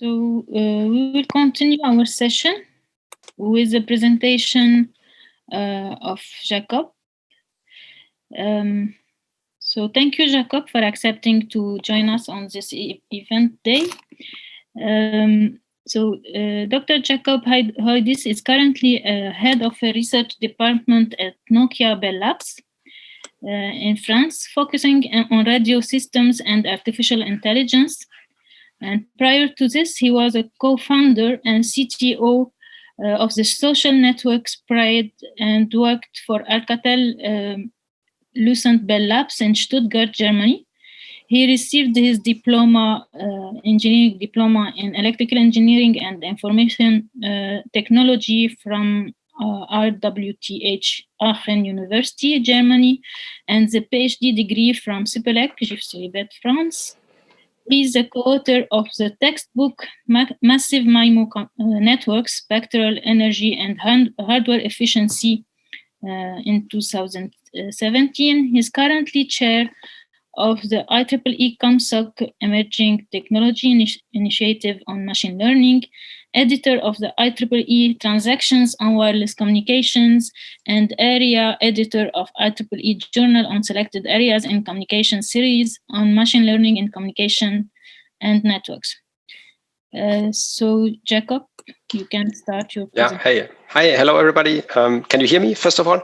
We will continue our session with the presentation of Jacob. Thank you, Jacob, for accepting to join us on this event day. Dr. Jacob Hoydis is currently head of a research department at Nokia Bell Labs in France, focusing on radio systems and artificial intelligence. And prior to this, he was a co-founder and CTO of the social network Sprite and worked for Alcatel Lucent Bell Labs in Stuttgart, Germany. He received his engineering diploma in electrical engineering and information technology from RWTH Aachen University, Germany, and the PhD degree from Supélec, Gif-Silibet, France. He is the co-author of the textbook Massive MIMO Networks, Spectral Energy and Hardware Efficiency in 2017. He is currently chair of the IEEE ComSoc Emerging Technology Initiative on Machine Learning, editor of the IEEE Transactions on Wireless Communications, and area editor of IEEE Journal on Selected Areas in Communication series on machine learning in communication and networks. Jacob, you can start your presentation. Hi, hello everybody. Can you hear me first of all?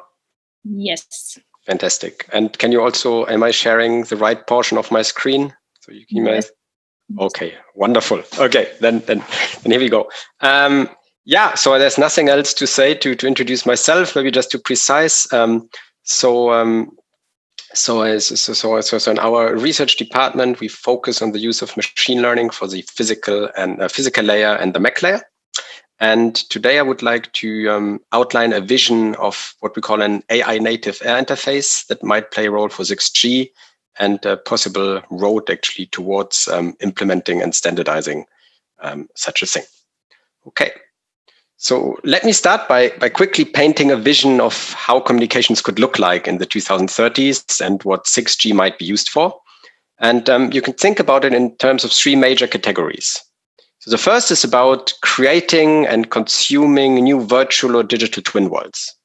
Yes. Fantastic. And can you also, am I sharing the right portion of my screen? So you can Yes. Okay, wonderful. Okay, then here we go. So there's nothing else to say to introduce myself, maybe just to precise. So in our research department, we focus on the use of machine learning for the physical layer and the MEC layer. And today I would like to outline a vision of what we call an AI native air interface that might play a role for 6G and a possible road actually towards implementing and standardizing such a thing. Okay, so let me start by quickly painting a vision of how communications could look like in the 2030s and what 6G might be used for. And you can think about it in terms of three major categories. So the first is about creating and consuming new virtual or digital twin worlds.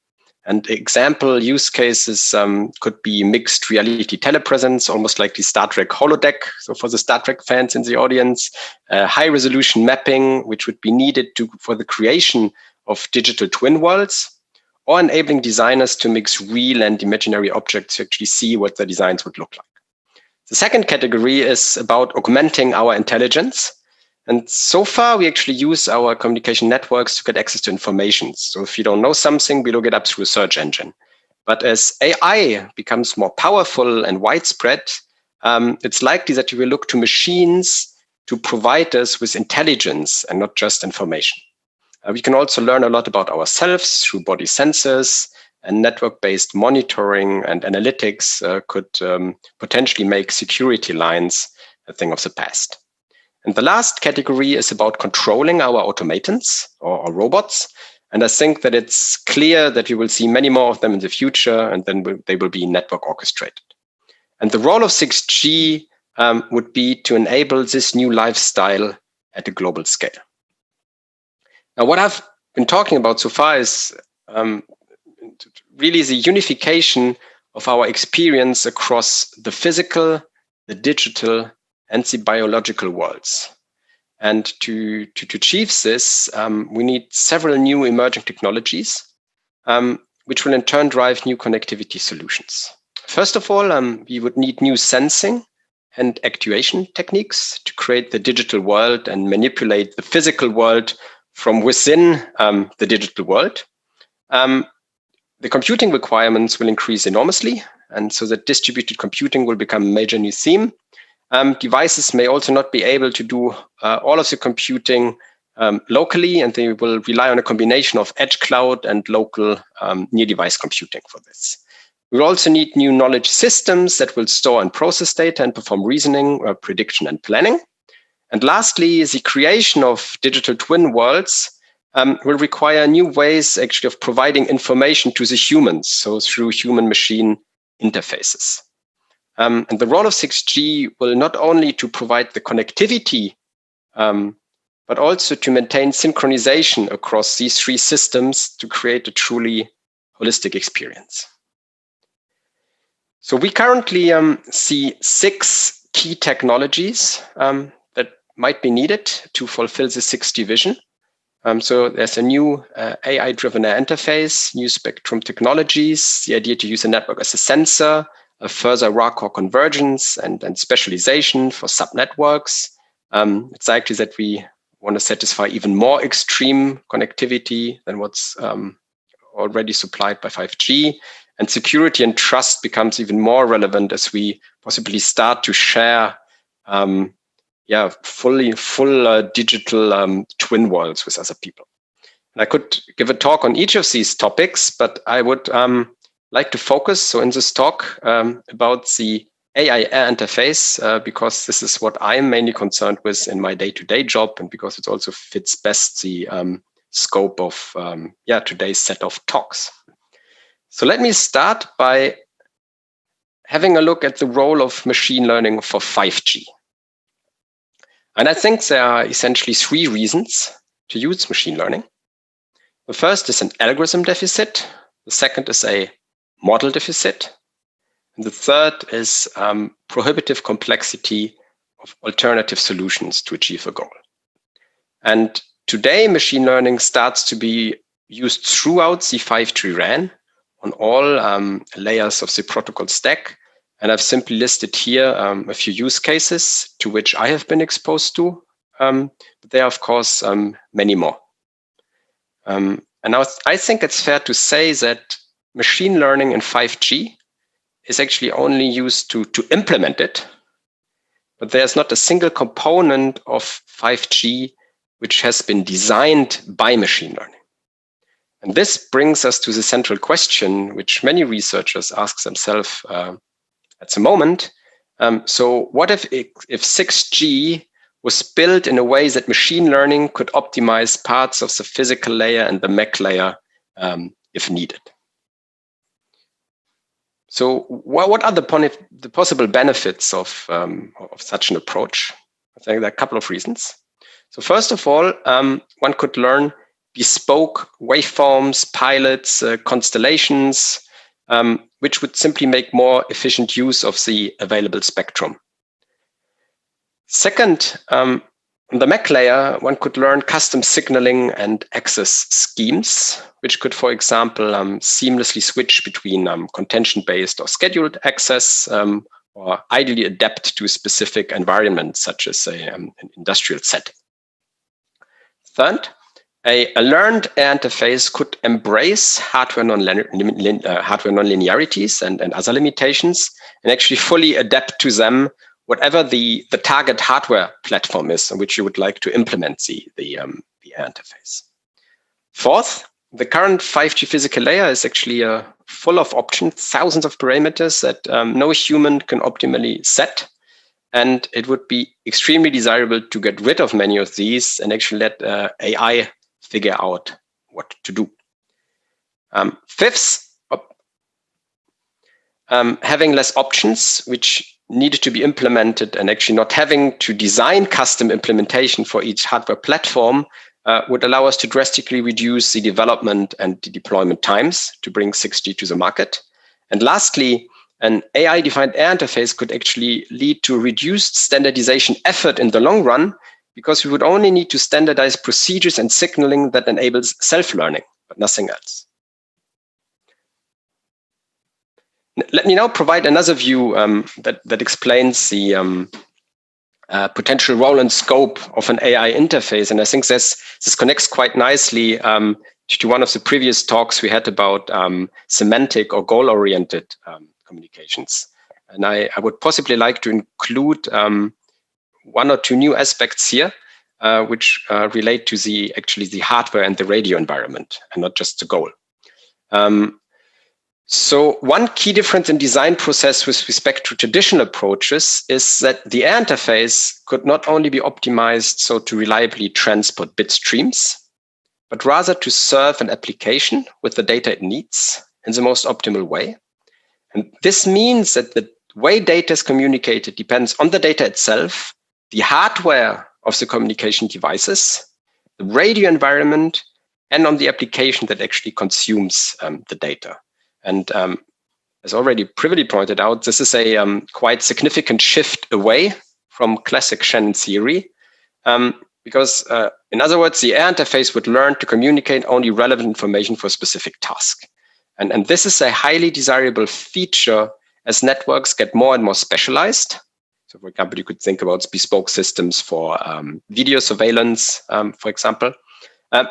And example use cases could be mixed reality telepresence, almost like the Star Trek holodeck. So for the Star Trek fans in the audience, high resolution mapping, which would be needed for the creation of digital twin worlds, or enabling designers to mix real and imaginary objects to actually see what the designs would look like. The second category is about augmenting our intelligence. And so far, we actually use our communication networks to get access to information. So if you don't know something, we look it up through a search engine. But as AI becomes more powerful and widespread, it's likely that we will look to machines to provide us with intelligence and not just information. We can also learn a lot about ourselves through body sensors, and network-based monitoring and analytics could potentially make security lines a thing of the past. And the last category is about controlling our automatons or robots. And I think that it's clear that you will see many more of them in the future, and then they will be network orchestrated. And the role of 6G would be to enable this new lifestyle at a global scale. Now, what I've been talking about so far is really the unification of our experience across the physical, the digital, and the biological worlds. And to achieve this, we need several new emerging technologies, which will in turn drive new connectivity solutions. First of all, we would need new sensing and actuation techniques to create the digital world and manipulate the physical world from within the digital world. The computing requirements will increase enormously, and so that distributed computing will become a major new theme. Devices may also not be able to do all of the computing locally, and they will rely on a combination of edge cloud and local near-device computing for this. We will also need new knowledge systems that will store and process data and perform reasoning, prediction, and planning. And lastly, the creation of digital twin worlds will require new ways actually of providing information to the humans, so through human-machine interfaces. And the role of 6G will not only to provide the connectivity but also to maintain synchronization across these three systems to create a truly holistic experience. So we currently see 6 key technologies that might be needed to fulfill the 6G vision. So there's a new AI-driven interface, new spectrum technologies, the idea to use a network as a sensor, a further raw-core convergence and specialization for subnetworks. It's likely that we want to satisfy even more extreme connectivity than what's already supplied by 5G. And security and trust becomes even more relevant as we possibly start to share full digital twin worlds with other people. And I could give a talk on each of these topics, but I would like to focus, so in this talk, about the AI air interface, because this is what I'm mainly concerned with in my day-to-day job, and because it also fits best the scope of today's set of talks. So let me start by having a look at the role of machine learning for 5G. And I think there are essentially 3 reasons to use machine learning. The first is an algorithm deficit. The second is a model deficit. And the third is prohibitive complexity of alternative solutions to achieve a goal. And today, machine learning starts to be used throughout the 5G RAN on all layers of the protocol stack. And I've simply listed here a few use cases to which I have been exposed to. But there are, of course, many more. And now I think it's fair to say that machine learning in 5G is actually only used to implement it. But there's not a single component of 5G which has been designed by machine learning. And this brings us to the central question, which many researchers ask themselves at the moment. So what if 6G was built in a way that machine learning could optimize parts of the physical layer and the MEC layer if needed? So what are the possible benefits of such an approach? I think there are a couple of reasons. So first of all, one could learn bespoke waveforms, pilots, constellations, which would simply make more efficient use of the available spectrum. Second, on the MEC layer, one could learn custom signaling and access schemes, which could, for example, seamlessly switch between contention-based or scheduled access, or ideally adapt to a specific environment, such as an industrial setting. Third, a learned air interface could embrace hardware nonlinearities and other limitations, and actually fully adapt to them, whatever the target hardware platform is on which you would like to implement the air interface. Fourth, the current 5G physical layer is actually full of options, thousands of parameters that no human can optimally set. And it would be extremely desirable to get rid of many of these and actually let AI figure out what to do. Fifth, having less options, which needed to be implemented, and actually not having to design custom implementation for each hardware platform would allow us to drastically reduce the development and the deployment times to bring 6G to the market. And lastly, an AI-defined air interface could actually lead to reduced standardization effort in the long run, because we would only need to standardize procedures and signaling that enables self-learning, but nothing else. Let me now provide another view that explains the potential role and scope of an AI interface. And I think this connects quite nicely to one of the previous talks we had about semantic or goal-oriented communications. And I would possibly like to include one or two new aspects here, which relate to the hardware and the radio environment, and not just the goal. So one key difference in design process with respect to traditional approaches is that the air interface could not only be optimized so to reliably transport bit streams, but rather to serve an application with the data it needs in the most optimal way. And this means that the way data is communicated depends on the data itself, the hardware of the communication devices, the radio environment, and on the application that actually consumes the data. And as already previously pointed out, this is a quite significant shift away from classic Shannon theory, because in other words, the air interface would learn to communicate only relevant information for a specific task. And this is a highly desirable feature as networks get more and more specialized. So for example, you could think about bespoke systems for video surveillance, for example,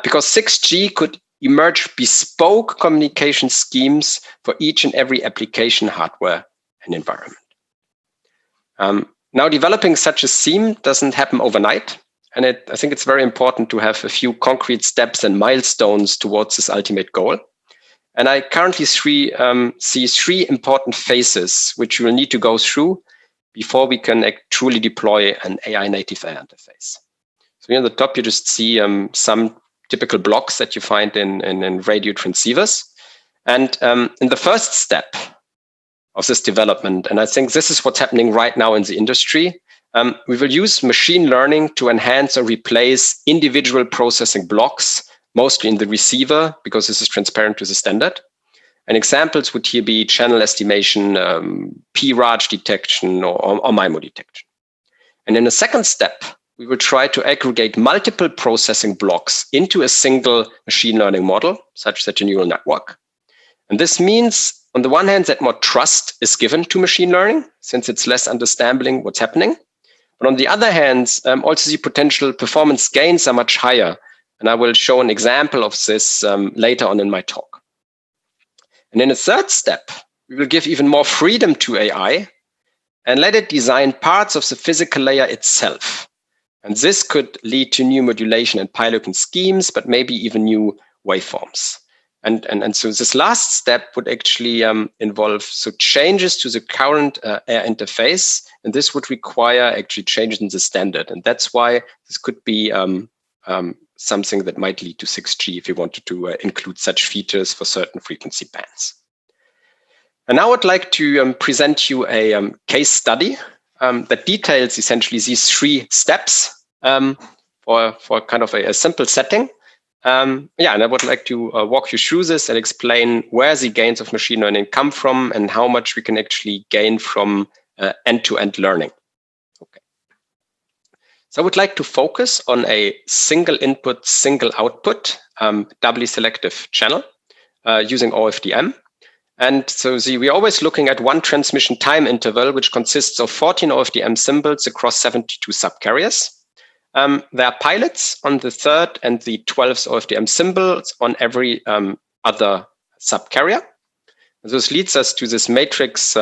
because 6G could emerge bespoke communication schemes for each and every application, hardware, and environment. Now, developing such a scheme doesn't happen overnight. And I think it's very important to have a few concrete steps and milestones towards this ultimate goal. And I currently see three important phases which we will need to go through before we can truly deploy an AI native air interface. So here on the top, you just see some typical blocks that you find in radio transceivers. And in the first step of this development, and I think this is what's happening right now in the industry, we will use machine learning to enhance or replace individual processing blocks, mostly in the receiver, because this is transparent to the standard. And examples would here be channel estimation, PRAJ detection, or MIMO detection. And in the second step, we will try to aggregate multiple processing blocks into a single machine learning model, such as a neural network. And this means, on the one hand, that more trust is given to machine learning, since it's less understanding what's happening. But on the other hand, also the potential performance gains are much higher. And I will show an example of this later on in my talk. And in a third step, we will give even more freedom to AI and let it design parts of the physical layer itself. And this could lead to new modulation and piloting schemes, but maybe even new waveforms. And so this last step would actually involve changes to the current air interface, and this would require actually changes in the standard. And that's why this could be something that might lead to 6G if you wanted to include such features for certain frequency bands. And now I would like to present you a case study that details essentially these three steps for kind of a simple setting. And I would like to walk you through this and explain where the gains of machine learning come from and how much we can actually gain from end-to-end learning. Okay. So I would like to focus on a single input, single output, doubly selective channel using OFDM. And so we're always looking at one transmission time interval, which consists of 14 OFDM symbols across 72 subcarriers. There are pilots on the third and the 12th OFDM symbols on every other subcarrier. This leads us to this matrix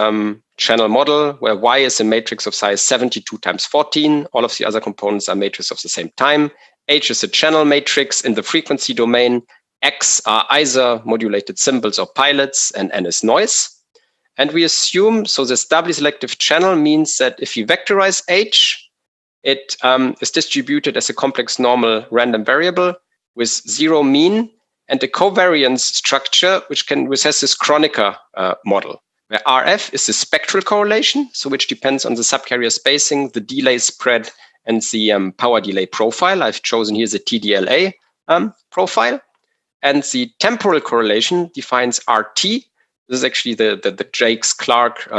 channel model where Y is a matrix of size 72 times 14. All of the other components are matrices of the same time. H is a channel matrix in the frequency domain. X are either modulated symbols or pilots, and N is noise. And we assume, so this doubly selective channel means that if you vectorize H, it is distributed as a complex normal random variable with zero mean and a covariance structure, which has this Kronecker model, where RF is the spectral correlation, so which depends on the subcarrier spacing, the delay spread, and the power delay profile. I've chosen here the TDLA profile. And the temporal correlation defines RT. This is actually the Jakes-Clark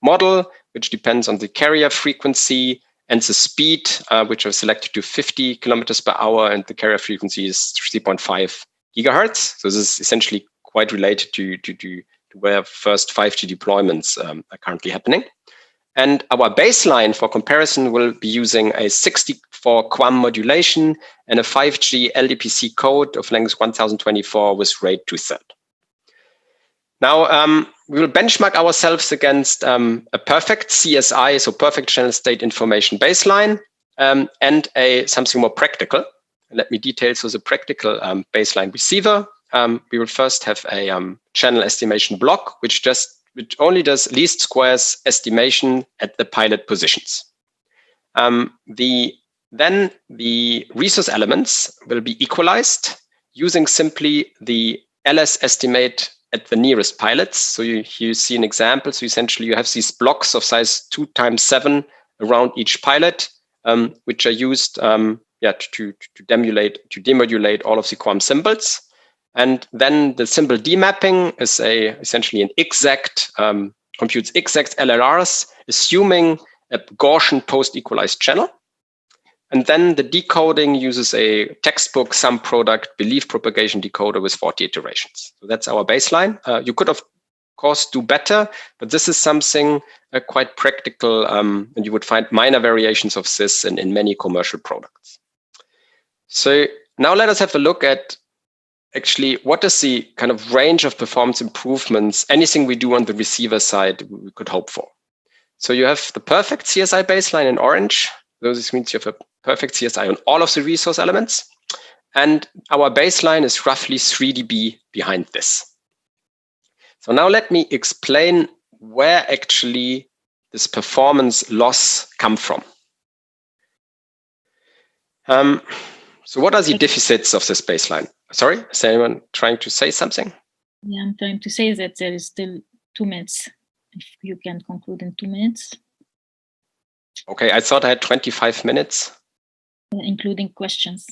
model, which depends on the carrier frequency and the speed, which are selected to 50 kilometers per hour, and the carrier frequency is 3.5 gigahertz. So this is essentially quite related to where first 5G deployments are currently happening. And our baseline for comparison will be using a 64 QAM modulation and a 5G LDPC code of length 1024 with rate 2/3. Now, we will benchmark ourselves against a perfect CSI, so perfect channel state information baseline, and something more practical. Let me detail. So the practical baseline receiver, we will first have a channel estimation block, which only does least squares estimation at the pilot positions. Then the resource elements will be equalized using simply the LS estimate at the nearest pilots. So you see an example. So essentially you have these blocks of size 2 times 7 around each pilot, which are used to demodulate all of the QAM symbols. And then the symbol demapping is essentially an exact, computes exact LLRs, assuming a Gaussian post-equalized channel. And then the decoding uses a textbook sum product belief propagation decoder with 40 iterations. So that's our baseline. You could, of course, do better, but this is something quite practical, and you would find minor variations of this in many commercial products. So now let us have a look at actually what is the kind of range of performance improvements, anything we do on the receiver side we could hope for. So you have the perfect CSI baseline in orange. This means you have a perfect CSI on all of the resource elements. And our baseline is roughly 3 dB behind this. So now let me explain where actually this performance loss come from. So what are the deficits of this baseline? Sorry, is anyone trying to say something? Yeah, I'm trying to say that there is still 2 minutes. If you can conclude in 2 minutes. Okay, I thought I had 25 minutes. Including questions.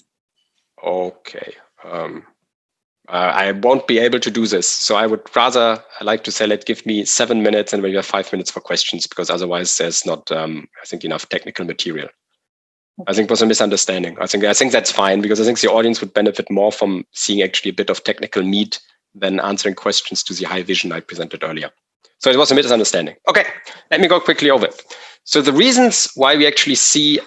Okay. I won't be able to do this. So I would rather like to say, give me 7 minutes and maybe have 5 minutes for questions, because otherwise there's not, I think, enough technical material. Okay. I think it was a misunderstanding. I think that's fine, because I think the audience would benefit more from seeing actually a bit of technical meat than answering questions to the high vision I presented earlier. So it was a misunderstanding. Okay, let me go quickly over it. So the reasons why we actually see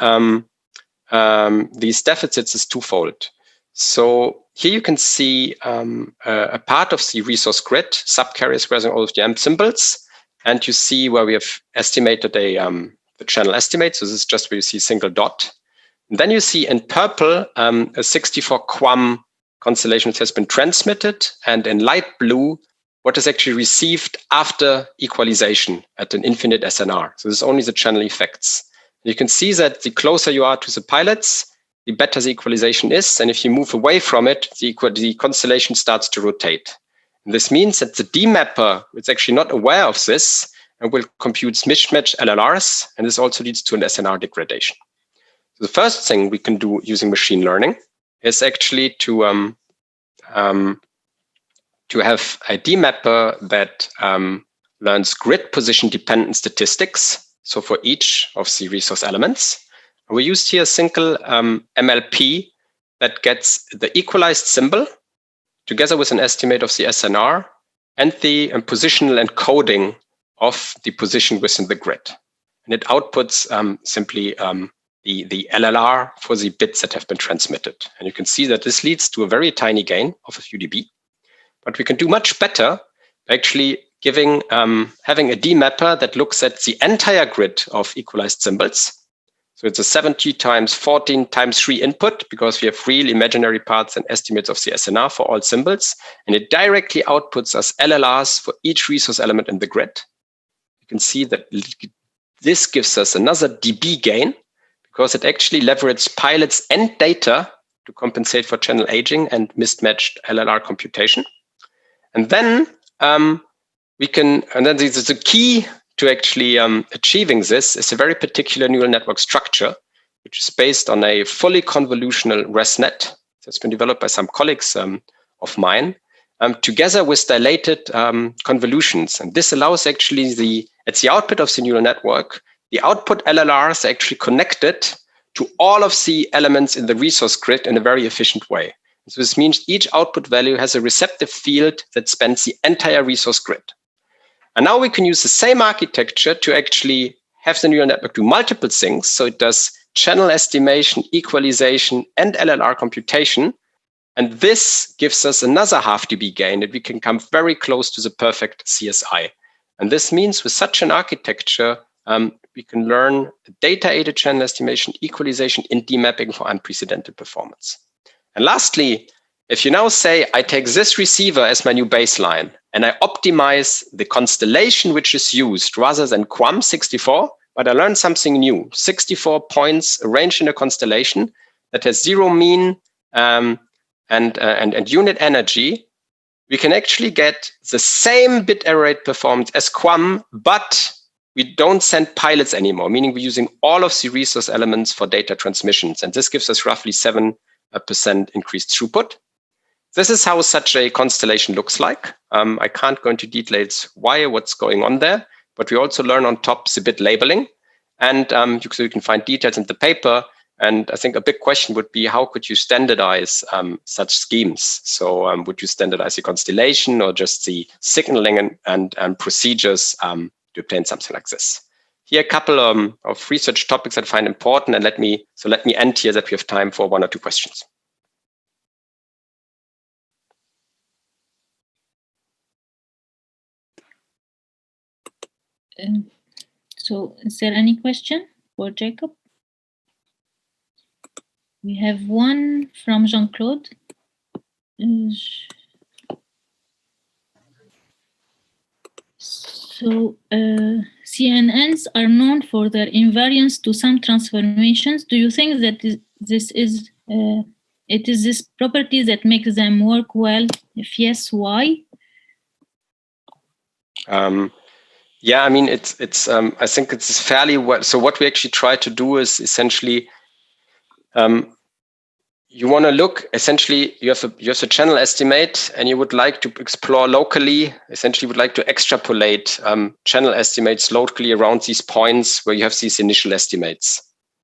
these deficits is twofold. So here you can see a part of the resource grid, subcarriers present all of the AMP symbols, and you see where we have estimated the channel estimate. So this is just where you see a single dot. And then you see in purple a 64 QAM constellation which has been transmitted, and in light blue what is actually received after equalization at an infinite SNR. So this is only the channel effects. You can see that the closer you are to the pilots, the better the equalization is. And if you move away from it, the constellation starts to rotate. And this means that the demapper is actually not aware of this and will compute mismatched LLRs. And this also leads to an SNR degradation. So the first thing we can do using machine learning is actually to have a demapper that learns grid position dependent statistics. So for each of the resource elements, we used here a single MLP that gets the equalized symbol together with an estimate of the SNR and the positional encoding of the position within the grid. And it outputs simply the LLR for the bits that have been transmitted. And you can see that this leads to a very tiny gain of a few dB. But we can do much better by actually having a demapper that looks at the entire grid of equalized symbols. So it's a 70 times 14 times 3 input, because we have real imaginary parts and estimates of the SNR for all symbols. And it directly outputs us LLRs for each resource element in the grid. You can see that this gives us another dB gain, because it actually leverages pilots and data to compensate for channel aging and mismatched LLR computation. And then the key to actually achieving this is a very particular neural network structure, which is based on a fully convolutional ResNet that's been developed by some colleagues of mine, together with dilated convolutions. And this allows actually at the output of the neural network, the output LLRs are actually connected to all of the elements in the resource grid in a very efficient way. So this means each output value has a receptive field that spans the entire resource grid. And now we can use the same architecture to actually have the neural network do multiple things. So it does channel estimation, equalization, and LLR computation. And this gives us another half dB gain that we can come very close to the perfect CSI. And this means with such an architecture, we can learn data-aided channel estimation, equalization, and demapping for unprecedented performance. And lastly, if you now say, I take this receiver as my new baseline, and I optimize the constellation which is used rather than QAM 64, but I learn something new, 64 points arranged in a constellation that has zero mean and unit energy, we can actually get the same bit error rate performance as QAM, but we don't send pilots anymore, meaning we're using all of the resource elements for data transmissions. And this gives us roughly 7% increased throughput. This is how such a constellation looks like. I can't go into details why, what's going on there, but we also learn on top the bit labeling. And so you can find details in the paper. And I think a big question would be, how could you standardize such schemes? So would you standardize the constellation or just the signaling and procedures to obtain something like this? Here are a couple of research topics that I find important, and let me end here that we have time for 1 or 2 questions. So is there any question for Jacob? We have one from Jean-Claude. So CNNs are known for their invariance to some transformations. Do you think that it is this property that makes them work well? If yes, why? Yeah, I mean, it's I think it's fairly well. So what we actually try to do is essentially, you want to look, essentially, you have a channel estimate and you would like to explore locally, essentially would like to extrapolate channel estimates locally around these points where you have these initial estimates.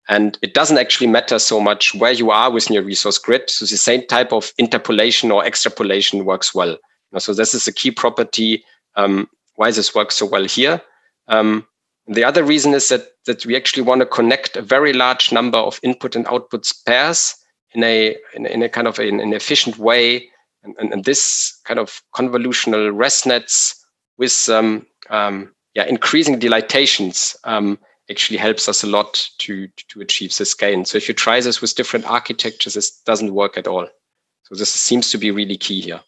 And it doesn't actually matter so much where you are within your resource grid. So the same type of interpolation or extrapolation works well. So this is a key property why this works so well here. The other reason is that we actually want to connect a very large number of input and output pairs in a kind of an efficient way, and this kind of convolutional REST nets with increasing dilatations actually helps us a lot to achieve this gain. So if you try this with different architectures, this doesn't work at all. So this seems to be really key here.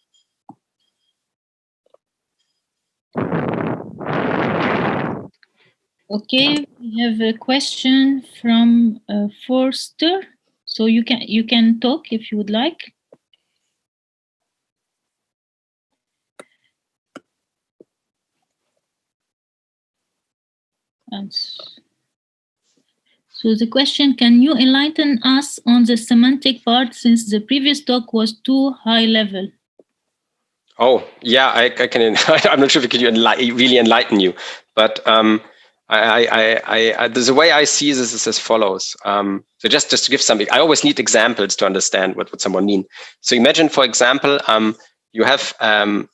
Okay, we have a question from Forster. So you can talk if you would like. So the question, can you enlighten us on the semantic part since the previous talk was too high level? Oh, yeah, I can. I'm not sure if I could really enlighten you, but the way I see this is as follows. So just to give something, I always need examples to understand what someone means. So imagine, for example, you have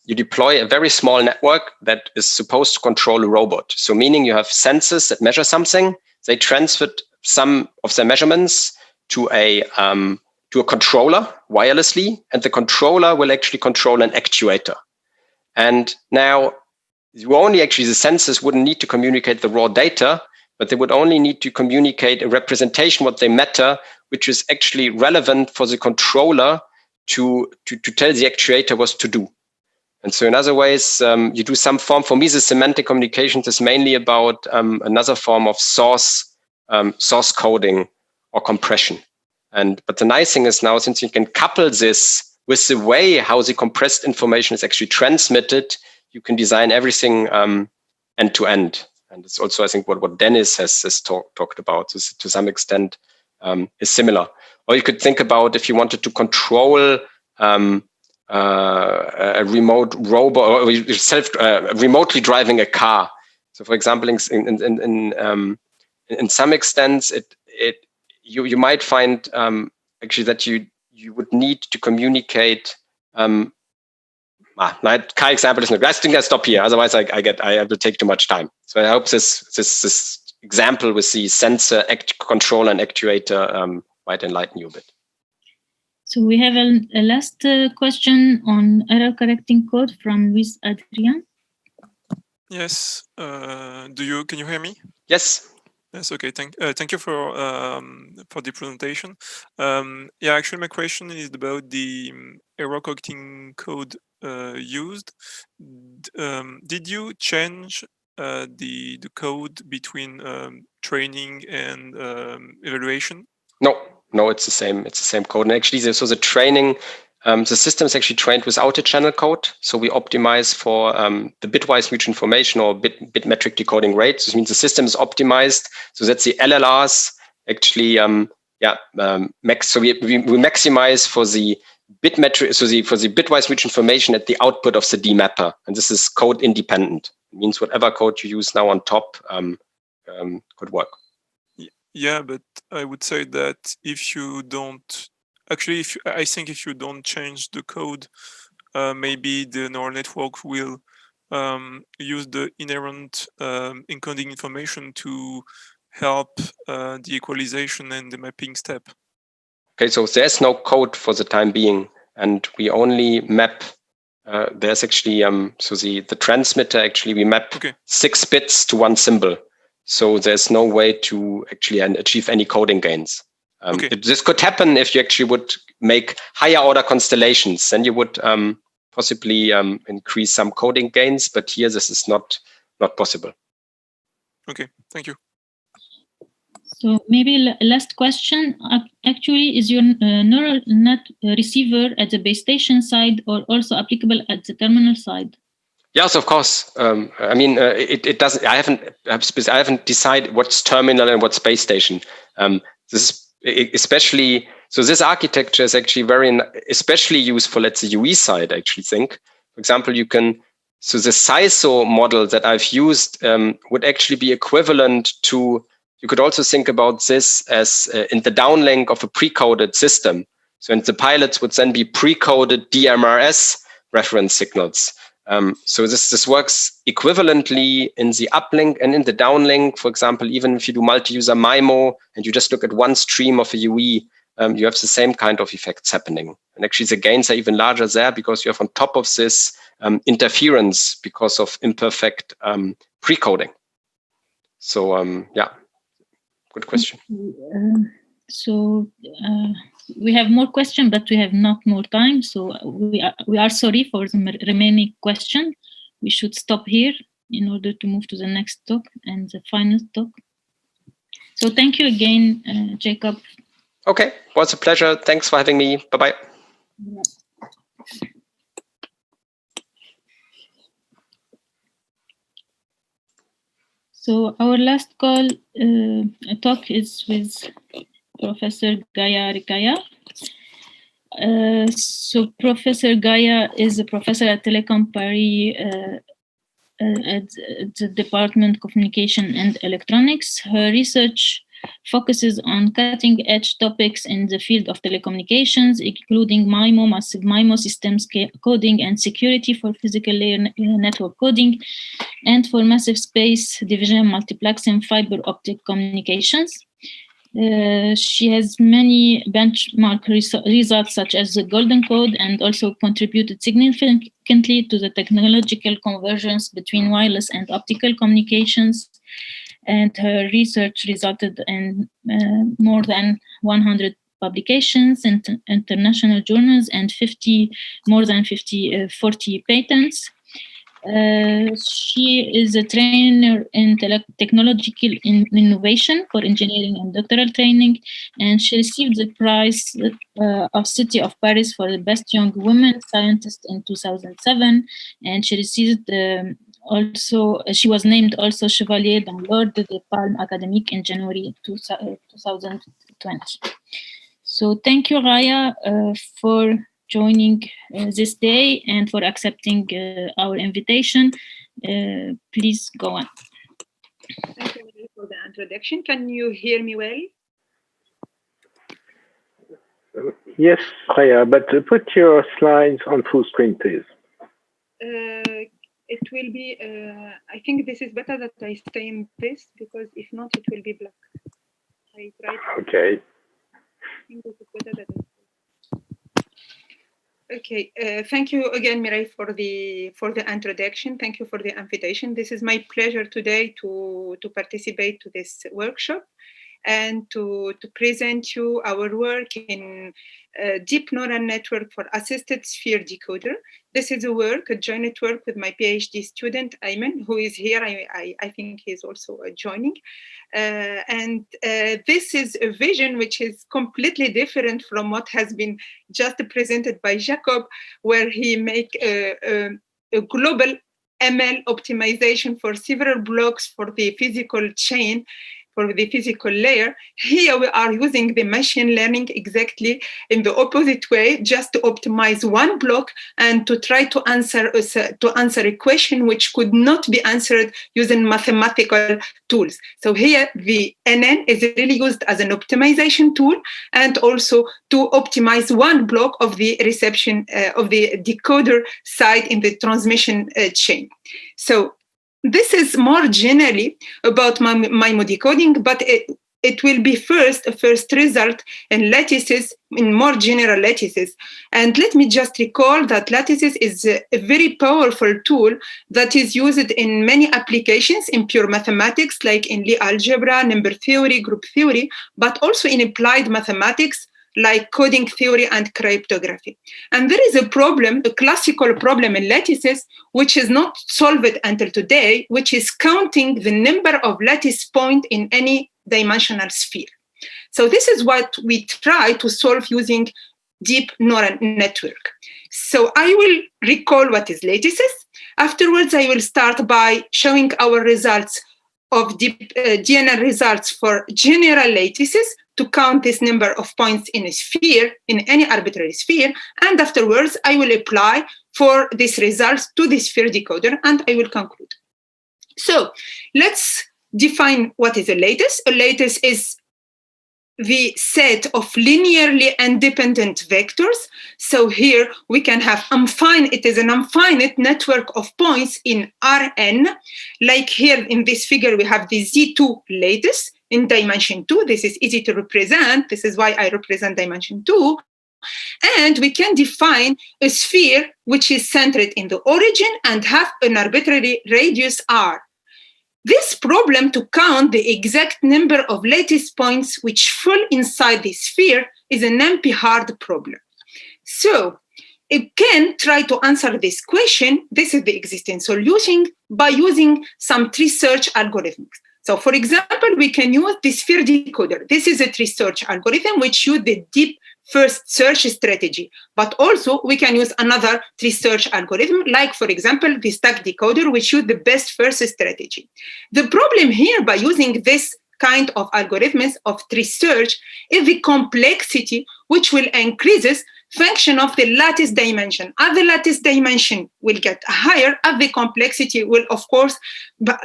you deploy a very small network that is supposed to control a robot. So meaning you have sensors that measure something. They transfer some of their measurements to a controller wirelessly, and the controller will actually control an actuator. And now the sensors wouldn't need to communicate the raw data, but they would only need to communicate a representation what they matter, which is actually relevant for the controller to tell the actuator what to do. And so in other ways, you do some form, for me, the semantic communications is mainly about another form of source coding or compression. But the nice thing is now, since you can couple this with the way how the compressed information is actually transmitted, you can design everything end to end. And it's also, I think, what Dennis has talked about. So to some extent is similar. Or you could think about if you wanted to control a remote robot or remotely driving a car. So, for example, in some extents, you might find actually that you would need to communicate. My car example is not. I think I stop here. Otherwise, I will take too much time. So I hope this example with the sensor, controller, and actuator might enlighten you a bit. So we have a last question on error correcting code from Luis Adrian. Yes. Can you hear me? Yes. Yes. Okay. Thank you for the presentation. Yeah. Actually, my question is about the error correcting code used. Did you change the code between training and evaluation? No, it's the same. It's the same code. And actually, so the training, The system is actually trained without a channel code. So we optimize for the bitwise mutual information or bit metric decoding rate. So this means the system is optimized so that the LLRs actually, so we maximize for the bit metric, so for the bitwise mutual information at the output of the demapper. And this is code independent. It means whatever code you use now on top could work. Yeah, but I would say that if you don't, actually, I think if you don't change the code, maybe the neural network will use the inherent encoding information to help the equalization and the mapping step. Okay, so there's no code for the time being, and we only map. There's actually so the transmitter actually we map 6 bits to one symbol. So there's no way to actually achieve any coding gains. This could happen if you actually would make higher order constellations. Then you would possibly increase some coding gains, but here this is not possible. Okay, thank you. So maybe last question. Actually, is your neural net receiver at the base station side or also applicable at the terminal side? Yes, of course. I mean, it doesn't. I haven't decided what's terminal and what's base station. This is especially so. This architecture is actually especially useful at the UE side. I actually think, for example, you can. So the SISO model that I've used would actually be equivalent to. You could also think about this as in the downlink of a pre-coded system. So, and the pilots would then be pre-coded DMRS reference signals. So this works equivalently in the uplink and in the downlink. For example, even if you do multi-user MIMO and you just look at one stream of a UE, you have the same kind of effects happening. And actually the gains are even larger there because you have on top of this interference because of imperfect pre-coding. So yeah, good question. We have more questions, but we have not more time. So we are sorry for the remaining question. We should stop here in order to move to the next talk and the final talk. So thank you again, Jacob. Okay, it was a pleasure. Thanks for having me. Bye-bye. So our last talk is with Professor Gaia Rikaya. So Professor Gaia is a professor at Telecom Paris at the Department of Communication and Electronics. Her research focuses on cutting-edge topics in the field of telecommunications, including MIMO, massive MIMO systems coding and security for physical layer network coding, and for massive space division, multiplexing, fiber optic communications. She has many benchmark results such as the Golden Code and also contributed significantly to the technological convergence between wireless and optical communications. And her research resulted in more than 100 publications in international journals and 40 patents. She is a trainer in technological innovation for engineering and doctoral training, and she received the prize of City of Paris for the best young woman scientist in 2007, and she received she was named also Chevalier dans l'Ordre de Palme Académique in January 2020. So thank you, Raya, for joining this day and for accepting our invitation. Please go on. Thank you for the introduction. Can you hear me well? Yes, Raya, but put your slides on full screen, please. It will be, I think this is better that I stay in this because if not, it will be black. I tried. Okay. I think this is better that I Okay, thank you again, Mireille, for the introduction. Thank you for the invitation. This is my pleasure today to participate to this workshop. and to present you our work in deep neural network for assisted sphere decoder. This is a joint work with my PhD student, Ayman, who is here. I think he's also joining. This is a vision which is completely different from what has been just presented by Jacob, where he make a global ML optimization for several blocks for the physical chain, for the physical layer. Here we are using the machine learning exactly in the opposite way, just to optimize one block and to try to answer a question which could not be answered using mathematical tools. So here the NN is really used as an optimization tool and also to optimize one block of the reception of the decoder side in the transmission chain. So this is more generally about MIMO decoding, but it will be a first result in lattices, in more general lattices. And let me just recall that lattices is a very powerful tool that is used in many applications in pure mathematics, like in Lie algebra, number theory, group theory, but also in applied mathematics, like coding theory and cryptography. And there is a problem, a classical problem in lattices, which is not solved until today, which is counting the number of lattice points in any dimensional sphere. So this is what we try to solve using deep neural network. So I will recall what is lattices. Afterwards, I will start by showing our results of deep DNN results for general lattices to count this number of points in a sphere, in any arbitrary sphere. And afterwards, I will apply for these results to the sphere decoder, and I will conclude. So let's define what is a lattice. A lattice is the set of linearly independent vectors. So here we can have it is an infinite network of points in Rn. Like here in this figure, we have the Z2 lattice in dimension 2. This is easy to represent. This is why I represent dimension 2. And we can define a sphere which is centered in the origin and have an arbitrary radius R. This problem to count the exact number of lattice points which fall inside the sphere is an NP-hard problem. So you can try to answer this question. This is the existing solution by using some tree search algorithms. So for example, we can use the sphere decoder. This is a tree search algorithm which uses the deep first search strategy, but also we can use another tree search algorithm, like for example, the stack decoder, which uses the best first strategy. The problem here by using this kind of algorithms of tree search is the complexity, which will increase function of the lattice dimension. As the lattice dimension will get higher, as the complexity will, of course,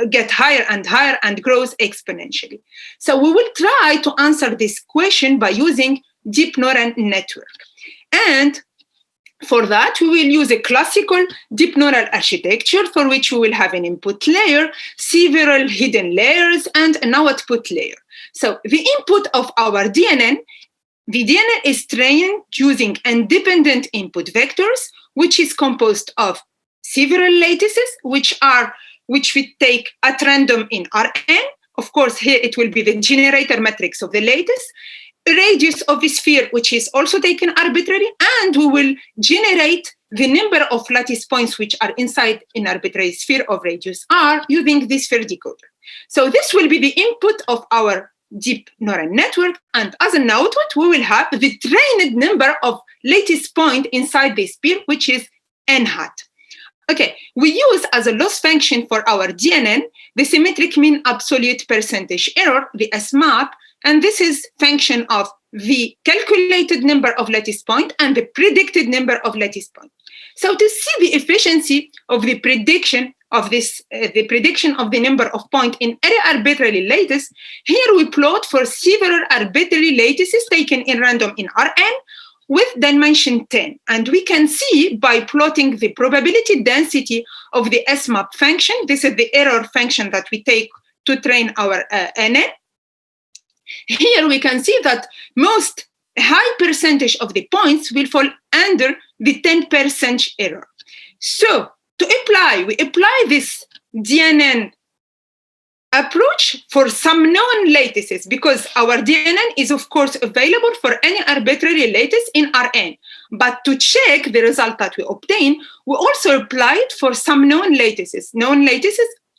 get higher and grows exponentially. So we will try to answer this question by using deep neural network. And for that, we will use a classical deep neural architecture for which we will have an input layer, several hidden layers, and an output layer. So the input of our DNN, the DNN is trained using independent input vectors, which is composed of several lattices, which we take at random in Rn. Of course, here it will be the generator matrix of the lattice, radius of the sphere, which is also taken arbitrary, and we will generate the number of lattice points which are inside an arbitrary sphere of radius R using this sphere decoder. So this will be the input of our deep neural network, and as an output, we will have the trained number of lattice points inside the sphere, which is n hat. Okay, we use as a loss function for our DNN the symmetric mean absolute percentage error, the SMAP, and this is function of the calculated number of lattice points and the predicted number of lattice points. So to see the efficiency of the prediction of this, the prediction of the number of points in any arbitrary lattice, here we plot for several arbitrary lattices taken in random in Rn with dimension 10. And we can see by plotting the probability density of the SMAP function, this is the error function that we take to train our NN. Here we can see that most high percentage of the points will fall under the 10% error. So to apply, we apply this DNN approach for some known lattices, because our DNN is, of course, available for any arbitrary lattice in Rn. But to check the result that we obtain, we also applied for some known lattices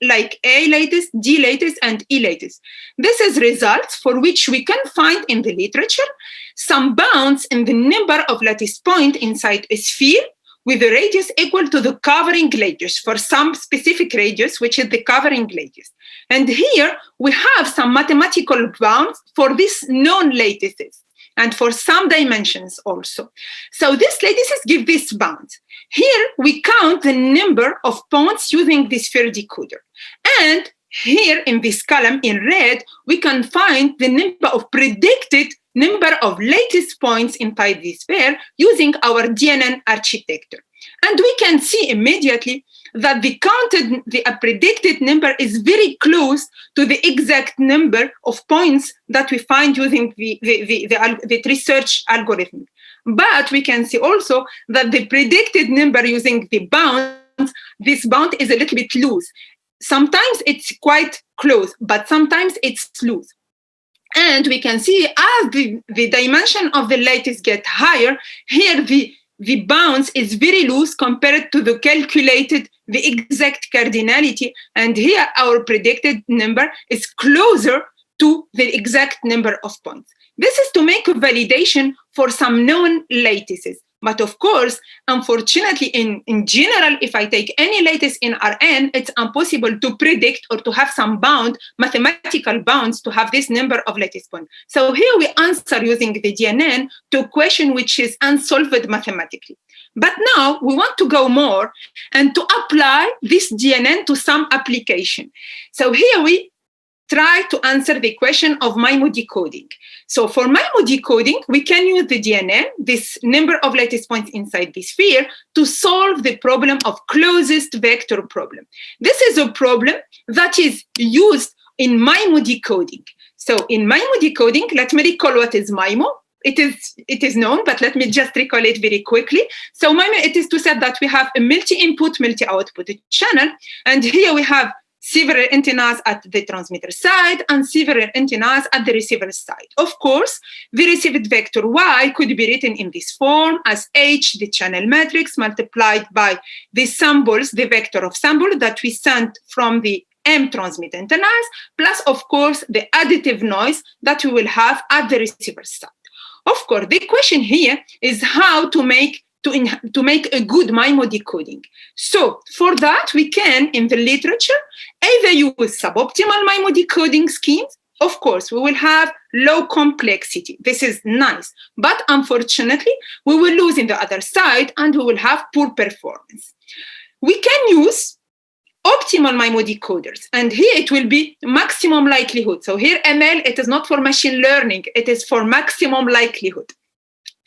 like A lattice, D lattice, and E lattice. This is results for which we can find in the literature some bounds in the number of lattice points inside a sphere with a radius equal to the covering radius for some specific radius, which is the covering radius. And here we have some mathematical bounds for these known lattices and for some dimensions also. So these lattices give these bounds. Here we count the number of points using the sphere decoder. And here in this column in red, we can find the number of predicted number of lattice points inside this sphere using our DNN architecture. And we can see immediately that the predicted number is very close to the exact number of points that we find using the research algorithm. But we can see also that the predicted number using the bounds, this bound is a little bit loose. Sometimes it's quite close, but sometimes it's loose. And we can see as the dimension of the lattice get higher, here the bounds is very loose compared to the calculated, the exact cardinality. And here our predicted number is closer to the exact number of points. This is to make a validation for some known lattices. But of course, unfortunately, in general, if I take any lattice in Rn, it's impossible to predict or to have some bound, mathematical bounds to have this number of lattice points. So here we answer using the DNN to a question which is unsolved mathematically. But now we want to go more and to apply this DNN to some application. So here we try to answer the question of MIMO decoding. So for MIMO decoding, we can use the DNN, this number of lattice points inside the sphere, to solve the problem of closest vector problem. This is a problem that is used in MIMO decoding. So in MIMO decoding, let me recall what is MIMO. It is known, but let me just recall it very quickly. So MIMO, it is to say that we have a multi-input, multi-output channel, and here we have several antennas at the transmitter side and several antennas at the receiver side. Of course, the received vector Y could be written in this form as H, the channel matrix, multiplied by the samples, the vector of sample that we sent from the M transmit antennas, plus, of course, the additive noise that we will have at the receiver side. Of course, the question here is how to make a good MIMO decoding. So for that, we can, in the literature, either use suboptimal MIMO decoding schemes. Of course, we will have low complexity. This is nice. But unfortunately, we will lose in the other side and we will have poor performance. We can use optimal MIMO decoders. And here it will be maximum likelihood. So here ML, it is not for machine learning. It is for maximum likelihood.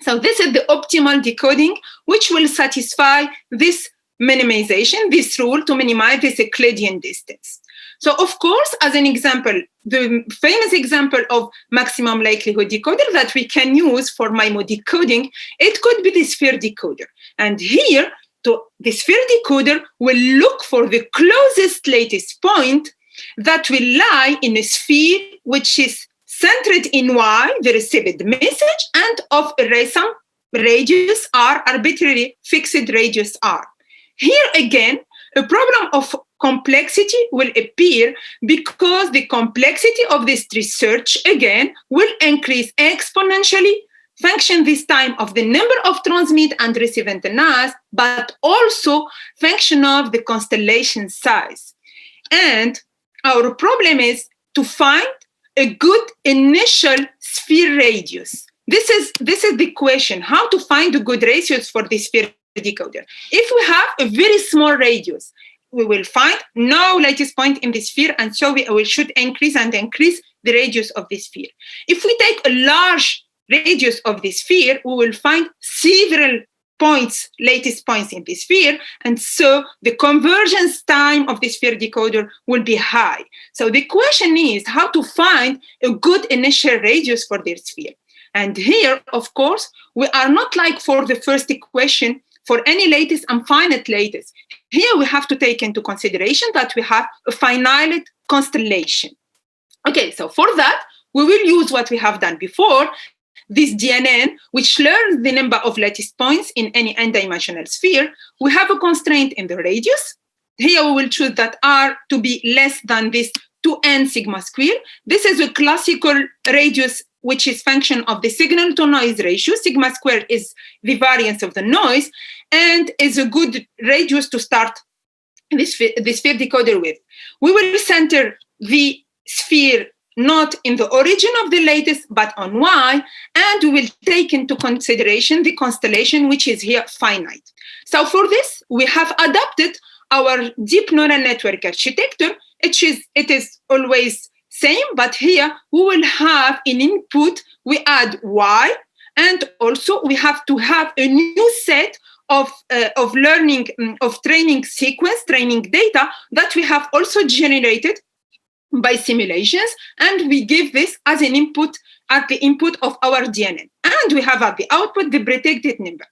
So this is the optimal decoding, which will satisfy this minimization, this rule to minimize this Euclidean distance. So of course, as an example, the famous example of maximum likelihood decoder that we can use for MIMO decoding, it could be the sphere decoder. And here, the sphere decoder will look for the closest lattice point that will lie in a sphere which is centered in Y, the received message, and of some radius R, arbitrary fixed radius R. Here again, a problem of complexity will appear because the complexity of this research, again, will increase exponentially, function this time of the number of transmit and receive antennas, but also function of the constellation size. And our problem is to find a good initial sphere radius. This is the question, how to find a good ratios for the sphere decoder. If we have a very small radius, we will find no lattice point in the sphere, and so we should increase the radius of the sphere. If we take a large radius of the sphere, we will find several points, lattice points in the sphere, and so the convergence time of the sphere decoder will be high. So the question is how to find a good initial radius for their sphere. And here, of course, we are not like for the first equation, for any lattice and finite lattice, here we have to take into consideration that we have a finite constellation. Okay, so for that, we will use what we have done before, this DNN, which learns the number of lattice points in any n-dimensional sphere. We have a constraint in the radius. Here we will choose that R to be less than this 2n sigma square. This is a classical radius, which is function of the signal to noise ratio. Sigma square is the variance of the noise and is a good radius to start this sphere decoder with. We will center the sphere not in the origin of the lattice, but on Y, and we will take into consideration the constellation, which is here finite. So for this, we have adapted our deep neural network architecture. It is always same, but here we will have an input, we add Y, and also we have to have a new set of learning, of training sequence, training data that we have also generated by simulations, and we give this as an input at the input of our DNN. And we have at the output the predicted number.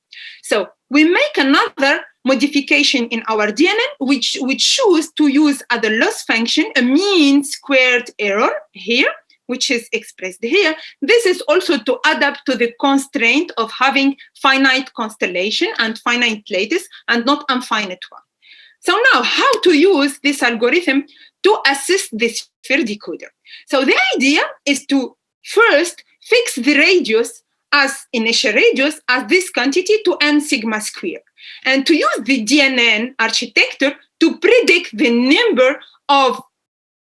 So we make another modification in our DNN, which we choose to use as a loss function, a mean squared error here, which is expressed here. This is also to adapt to the constraint of having finite constellation and finite lattice and not infinite one. So now, how to use this algorithm to assist this sphere decoder? So the idea is to first fix the radius as initial radius as this quantity to n sigma square, and to use the DNN architecture to predict the number of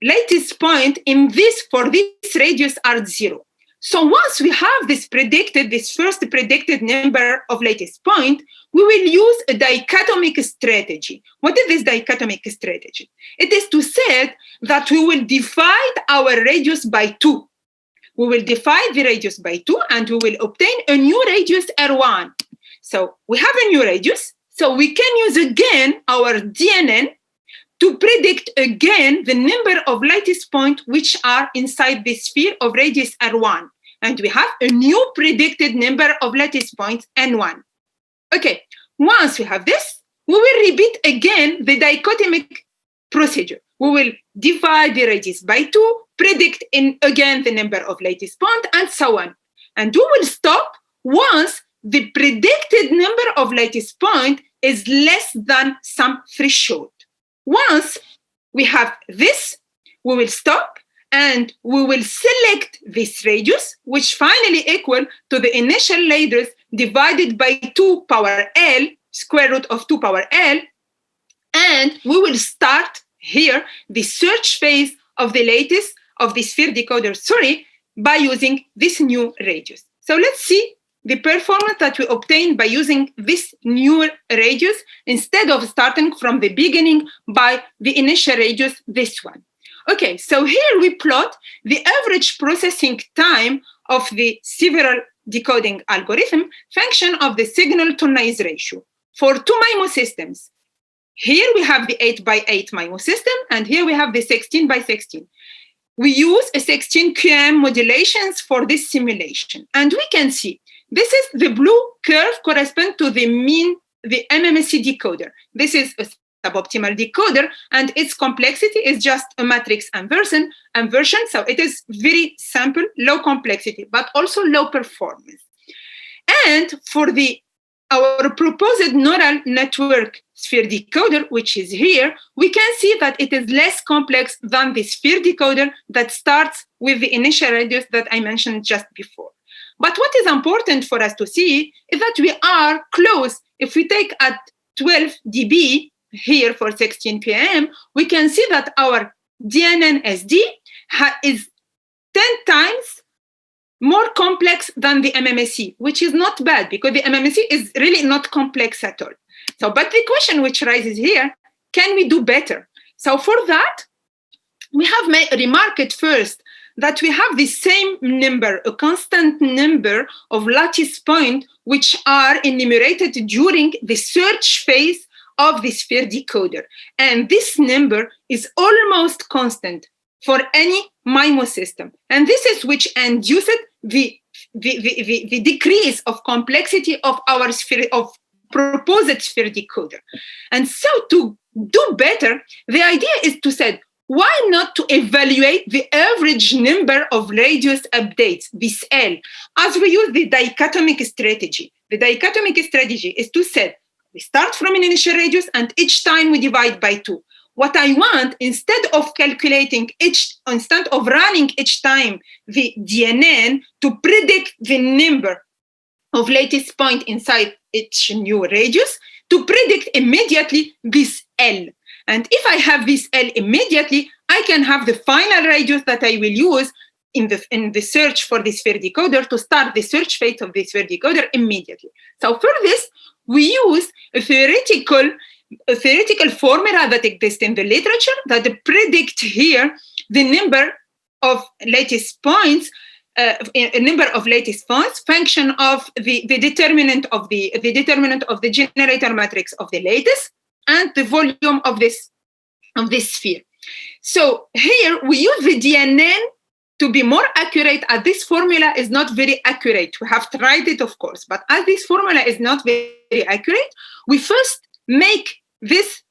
lattice point in this for this radius are 0. So once we have this first predicted number of lattice point, we will use a dichotomic strategy. What is this dichotomic strategy? It is to say that we will divide our radius by 2. We will divide the radius by 2 and we will obtain a new radius R1. So we have a new radius, so we can use again our DNN to predict again the number of lattice points which are inside the sphere of radius R1. And we have a new predicted number of lattice points N1. Okay, once we have this, we will repeat again the dichotomic procedure. We will divide the radius by 2, predict again the number of lattice points, and so on. And we will stop once the predicted number of lattice points is less than some threshold. Once we have this, we will stop and we will select this radius, which finally equal to the initial radius divided by 2 power L, square root of 2 power L, and we will start here the search phase of the lattice of the sphere decoder, by using this new radius. So let's see the performance that we obtain by using this new radius instead of starting from the beginning by the initial radius, this one. Okay, so here we plot the average processing time of the several decoding algorithm function of the signal to noise ratio for 2 MIMO systems. Here we have the 8x8 MIMO system, and here we have the 16x16. We use a 16 QM modulations for this simulation, and we can see this is the blue curve correspond to the MMSE decoder. This is a suboptimal decoder, and its complexity is just a matrix inversion. So it is very simple, low complexity, but also low performance. And for our proposed neural network sphere decoder, which is here, we can see that it is less complex than the sphere decoder that starts with the initial radius that I mentioned just before. But what is important for us to see is that we are close. If we take at 12 dB here for 16 PM, we can see that our DNN SD is 10 times more complex than the MMSE, which is not bad because the MMSE is really not complex at all. So, but the question which rises here, can we do better? So for that, we have remarked first that we have the same number, a constant number of lattice points which are enumerated during the search phase of the sphere decoder. And this number is almost constant for any MIMO system. And this is which induced the decrease of complexity of our sphere of proposed sphere decoder. And so to do better, the idea is to say, why not to evaluate the average number of radius updates, this L, as we use the dichotomic strategy. The dichotomic strategy is to say, we start from an initial radius and each time we divide by 2. What I want, instead of running each time the DNN to predict the number of latest point inside each new radius, to predict immediately this L. And if I have this L immediately, I can have the final radius that I will use in the search for the sphere decoder to start the search phase of the sphere decoder immediately. So for this, we use a theoretical formula that exists in the literature that predict here the number of latest points, function of the determinant of the generator matrix of the lattice and the volume of this sphere. So here we use the DNN to be more accurate, as this formula is not very accurate. We have tried it, of course, but as this formula is not very accurate, we first make this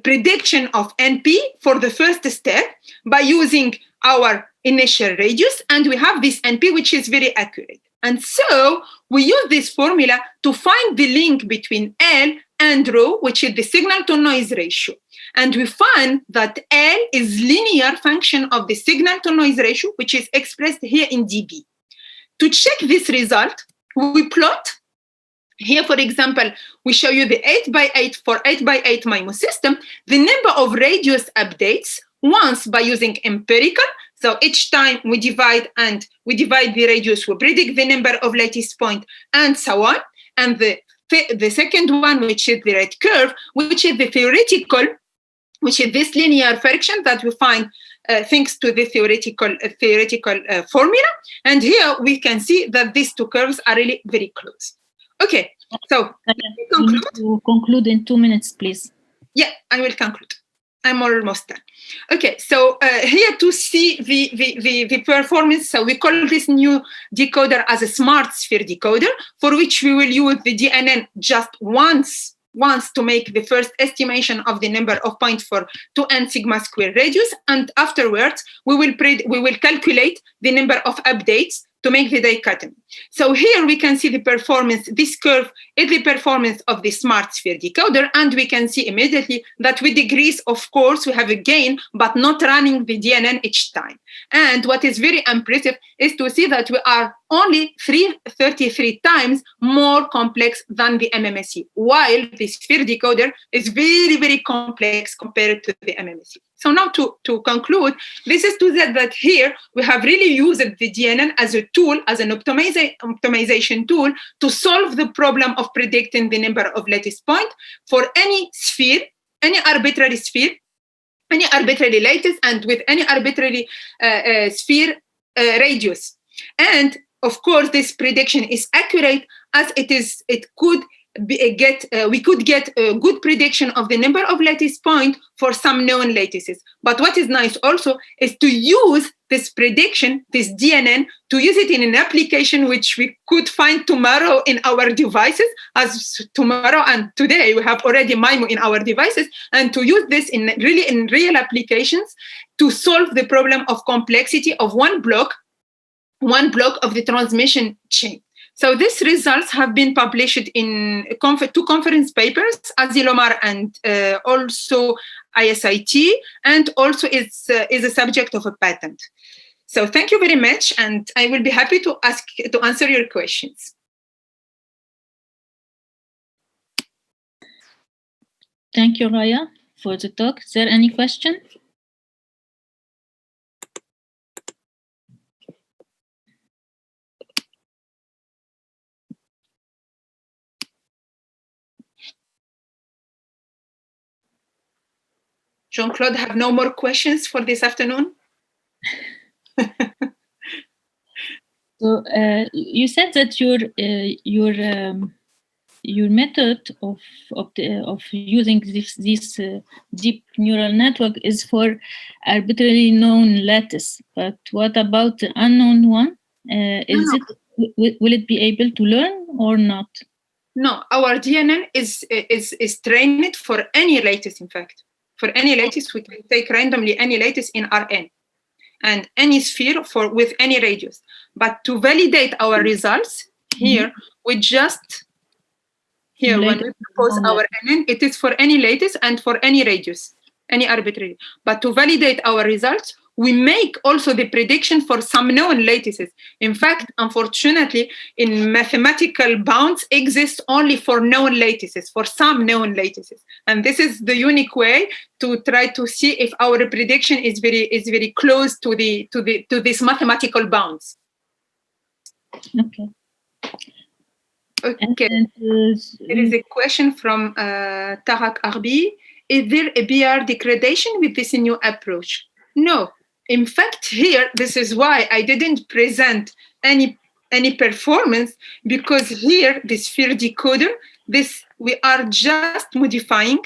prediction of NP for the first step by using our initial radius, and we have this NP, which is very accurate. And so we use this formula to find the link between L and rho, which is the signal-to-noise ratio. And we find that L is linear function of the signal-to-noise ratio, which is expressed here in dB. To check this result, we plot. Here, for example, we show you the 8x8 for 8x8 MIMO system, the number of radius updates once by using empirical. So each time we divide the radius, we predict the number of latest point and so on. And the second one, which is the red curve, which is the theoretical, which is this linear function that we find thanks to the theoretical formula. And here we can see that these two curves are really very close. Okay, so conclude in 2 minutes, please. Yeah, I will conclude. I'm almost done. Okay, so here to see the performance, so we call this new decoder as a smart sphere decoder, for which we will use the DNN just once to make the first estimation of the number of points for 2n sigma square radius, and afterwards we will calculate the number of updates to make the dichotomy. So here we can see the performance. This curve is the performance of the smart sphere decoder, and we can see immediately that with degrees, of course, we have a gain, but not running the DNN each time. And what is very impressive is to see that we are only 33 times more complex than the MMSE, while the sphere decoder is very, very complex compared to the MMSE. So now to conclude, this is to say that here we have really used the DNN as a tool, as an optimization tool to solve the problem of predicting the number of lattice points for any sphere, any arbitrary sphere, any arbitrary lattice, and with any arbitrary sphere radius. And of course, this prediction is accurate as we could get a good prediction of the number of lattice points for some known lattices. But what is nice also is to use this prediction, this DNN, to use it in an application which we could find tomorrow in our devices, as tomorrow and today we have already MIMO in our devices, and to use this in real applications to solve the problem of complexity of one block of the transmission chain. So these results have been published in two conference papers, Azilomar and also ISIT, and also is a subject of a patent. So thank you very much, and I will be happy to answer your questions. Thank you, Raya, for the talk. Is there any question? Jean-Claude, have no more questions for this afternoon? So you said that your method of using this deep neural network is for arbitrarily known lattice. But what about the unknown one? Will it be able to learn or not? No, our DNN is trained for any lattice, in fact. For any lattice, we can take randomly any lattice in Rn and any sphere with any radius. But to validate our results, here, we just, here, when we propose our NN, it is for any lattice and for any radius, any arbitrary. But to validate our results, we make also the prediction for some known lattices. In fact, unfortunately, in mathematical bounds exist only for known lattices, for some known lattices. And this is the unique way to try to see if our prediction is very close to these mathematical bounds. Okay. Okay. There is a question from Tarak Arbi. Is there a BR degradation with this new approach? No. In fact, here, this is why I didn't present any performance, because here, the sphere decoder, we are just modifying.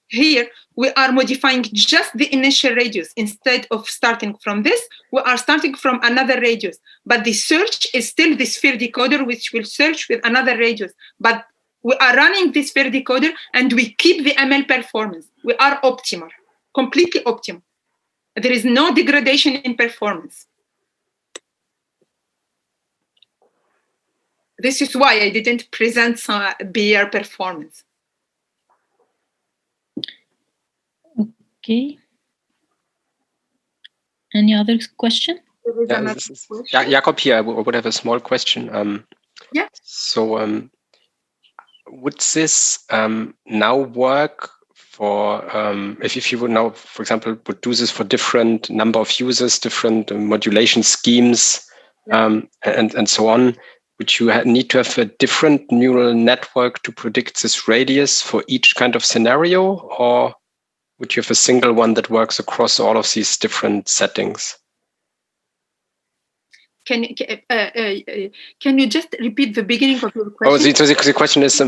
Here, we are modifying just the initial radius. Instead of starting from this, we are starting from another radius. But the search is still the sphere decoder, which will search with another radius. But we are running this sphere decoder, and we keep the ML performance. We are optimal, completely optimal. There is no degradation in performance. This is why I didn't present some BR performance. Okay. Any other question? Jakob here. I would have a small question. Yeah. So would this now work for if you would now, for example, would do this for different number of users, different modulation schemes, and so on? Would you need to have a different neural network to predict this radius for each kind of scenario, or would you have a single one that works across all of these different settings? Can you just repeat the beginning of your question? Oh, so the question is,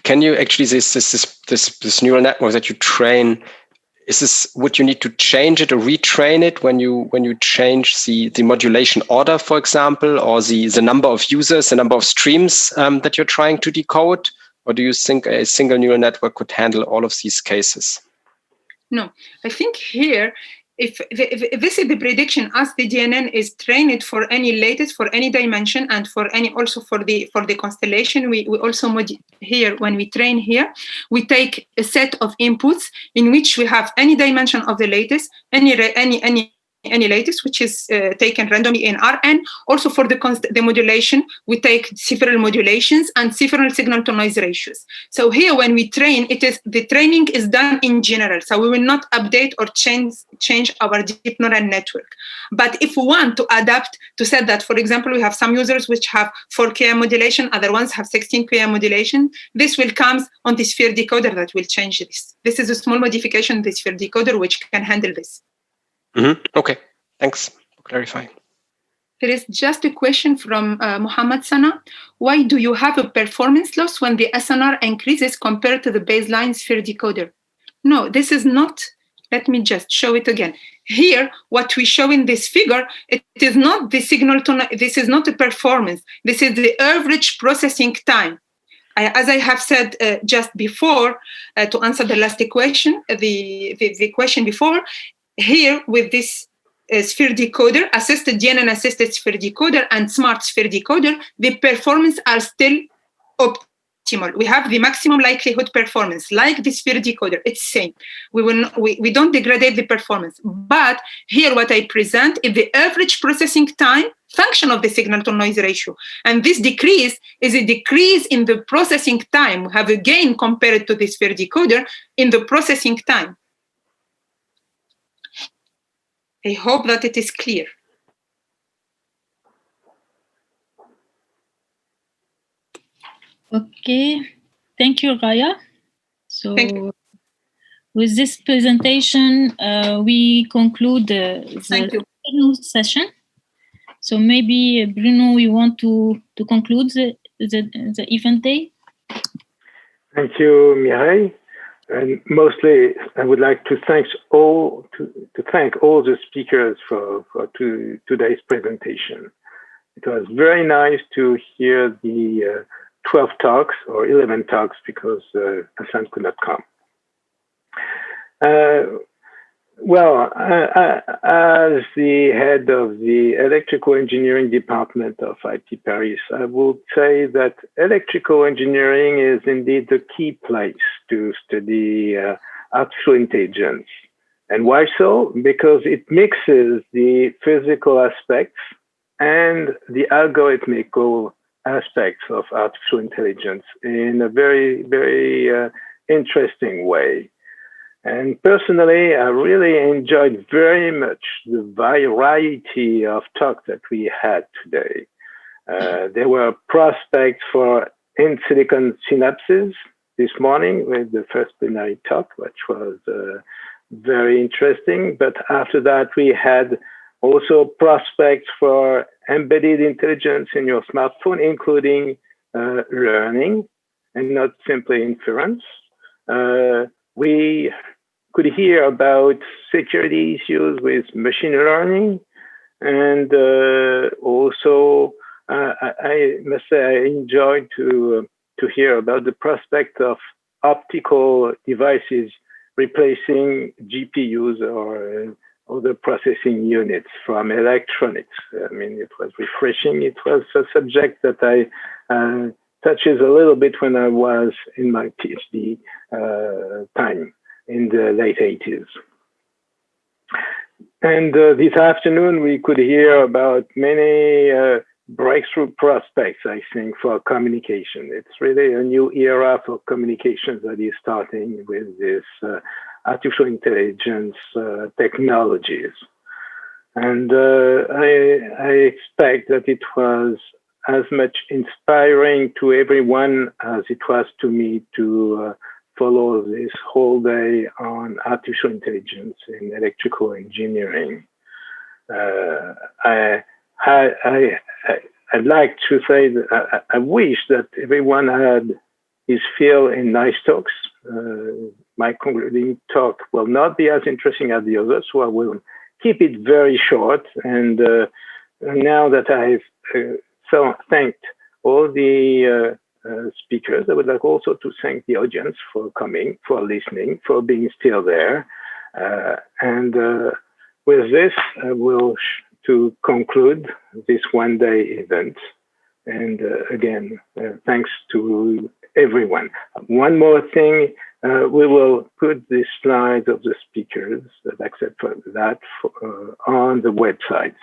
can you actually this neural network that you train, would you need to change it or retrain it when you change the modulation order, for example, or the number of users, the number of streams that you're trying to decode? Or do you think a single neural network could handle all of these cases? No, I think here, if this is the prediction, as the DNN is trained for any lattice, for any dimension, and for any also for the constellation, we also here, when we train here, we take a set of inputs in which we have any dimension of the lattice, any lattice, which is taken randomly in Rn. Also for the modulation, we take several modulations and several signal-to-noise ratios. So here, when we train, the training is done in general. So we will not update or change our deep neural network. But if we want to adapt to say that, for example, we have some users which have 4 km modulation, other ones have 16 km modulation, this will come on the sphere decoder that will change this. This is a small modification in the sphere decoder which can handle this. Okay, thanks for clarifying. There is just a question from Mohammed Sana. Why do you have a performance loss when the SNR increases compared to the baseline sphere decoder? No, this is not. Let me just show it again. Here, what we show in this figure, it is not the signal to. This is not a performance. This is the average processing time. As I have said just before, to answer the last question, the question before. Here, with this sphere decoder, assisted DNN assisted sphere decoder and smart sphere decoder, the performance are still optimal. We have the maximum likelihood performance, like the sphere decoder. It's same. We don't degrade the performance. But here, what I present is the average processing time function of the signal-to-noise ratio. And this decrease is a decrease in the processing time. We have a gain compared to the sphere decoder in the processing time. I hope that it is clear. Okay, thank you, Raya. So Thank you. With this presentation, we conclude the session. So maybe, Bruno, we want to conclude the event day. Thank you, Mireille. And mostly, I would like to thank all the speakers for today's presentation. It was very nice to hear the 12 talks or 11 talks because Hassan could not come. Well, as the head of the electrical engineering department of IT Paris, I would say that electrical engineering is indeed the key place to study artificial intelligence. And why so? Because it mixes the physical aspects and the algorithmical aspects of artificial intelligence in a very, very interesting way. And personally, I really enjoyed very much the variety of talks that we had today. There were prospects for in silicon synapses this morning with the first plenary talk, which was very interesting. But after that, we had also prospects for embedded intelligence in your smartphone, including learning and not simply inference. We could hear about security issues with machine learning. And also, I must say, I enjoyed to hear about the prospect of optical devices replacing GPUs or other processing units from electronics. I mean, it was refreshing. It was a subject that I touches a little bit when I was in my PhD time in the late 80s. And this afternoon, we could hear about many breakthrough prospects, I think, for communication. It's really a new era for communications that is starting with this artificial intelligence technologies. And I expect that it was as much inspiring to everyone as it was to me to follow this whole day on artificial intelligence in electrical engineering. I'd like to say that I wish that everyone had his fill in nice talks. My concluding talk will not be as interesting as the others, so I will keep it very short. And now that I've thanked all the speakers, I would like also to thank the audience for coming, for listening, for being still there. And with this, I will to conclude this one-day event. And again, thanks to everyone. One more thing, we will put the slides of the speakers, except for that, on the website.